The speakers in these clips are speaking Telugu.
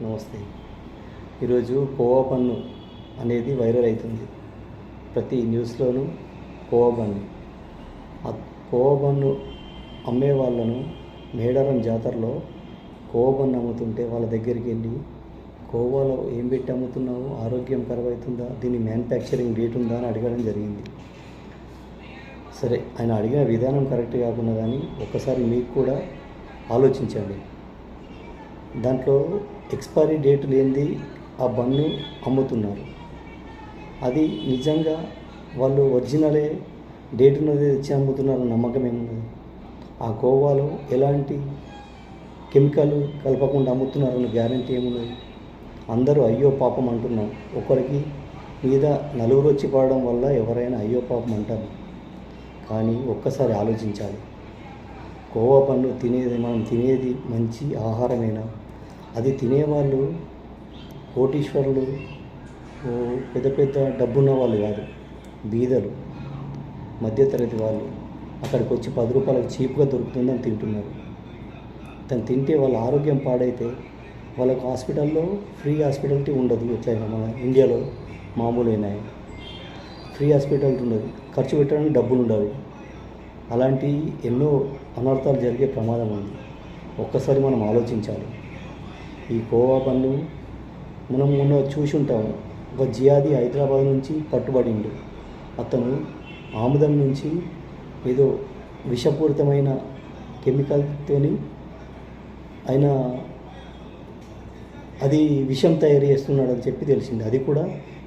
నమస్తే. ఈరోజు కోవా బన్ను అనేది వైరల్ అవుతుంది. ప్రతి న్యూస్లోనూ కోవా బన్ను. ఆ కోవా బన్ను అమ్మే వాళ్ళను మేడారం జాతరలో కోవా బన్ను అమ్ముతుంటే వాళ్ళ దగ్గరికి వెళ్ళి, కోవాలో ఏం పెట్టి అమ్ముతున్నావు, ఆరోగ్యం ఖరాబవుతుందా, దీని మ్యానుఫ్యాక్చరింగ్ డేట్ ఉందా అని అడగడం జరిగింది. సరే, ఆయన అడిగిన విధానం కరెక్ట్ కాకుండా కానీ ఒక్కసారి మీకు కూడా ఆలోచించండి. దాంట్లో ఎక్స్పైరీ డేట్ లేనిది ఆ బన్ను అమ్ముతున్నారు. అది నిజంగా వాళ్ళు ఒరిజినలే డేట్ ఉన్నది తెచ్చి అమ్ముతున్నారన్న నమ్మకం ఏమున్నది? ఆ కోవాలో ఎలాంటి కెమికల్ కలపకుండా అమ్ముతున్నారన్న గ్యారంటీ ఏమున్నది? అందరూ అయ్యో పాపం అంటున్నాం. ఒకరికి మీద నలుగురు వచ్చి పడడం వల్ల ఎవరైనా అయ్యో పాపం అంటారు. కానీ ఒక్కసారి ఆలోచించాలి. కోవా బన్ను మనం తినేది మంచి ఆహారమేనా? అది తినేవాళ్ళు కోటీశ్వరులు, పెద్ద పెద్ద డబ్బున్న వాళ్ళు కాదు, బీదలు, మధ్యతరగతి వాళ్ళు. అక్కడికి వచ్చి 10 రూపాయలకు చీప్గా దొరుకుతుందని తింటున్నారు. దాన్ని తింటే వాళ్ళ ఆరోగ్యం పాడైతే వాళ్ళకు హాస్పిటల్లో ఫ్రీ హాస్పిటాలిటీ ఉండదు. ఎట్లయినా మన ఇండియాలో మామూలైనా ఫ్రీ హాస్పిటాలిటీ ఉండదు, ఖర్చు పెట్టడానికి డబ్బులు ఉండవు. అలాంటి ఎన్నో అనర్థాలు జరిగే ప్రమాదం ఉంది. ఒక్కసారి మనం ఆలోచించాలి. ఈ కోవా బన్ను మనం మొన్న చూసి ఉంటాము. ఒక జియాది హైదరాబాద్ నుంచి పట్టుబడిండు. అతను ఆముదం నుంచి ఏదో విషపూరితమైన కెమికల్తో ఆయన అది విషం తయారు చేస్తున్నాడని చెప్పి తెలిసింది. అది కూడా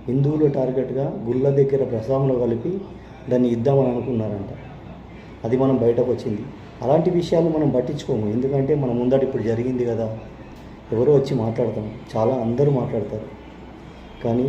హిందువులు టార్గెట్గా గుళ్ళ దగ్గర ప్రసాదంలో కలిపి దాన్ని ఇద్దామని అనుకున్నారంట. అది మనం బయటకు వచ్చింది. అలాంటి విషయాలు మనం పట్టించుకోము. ఎందుకంటే మన ముందట ఇప్పుడు జరిగింది కదా, ఎవరో వచ్చి మాట్లాడతాం, చాలా అందరూ మాట్లాడతారు. కానీ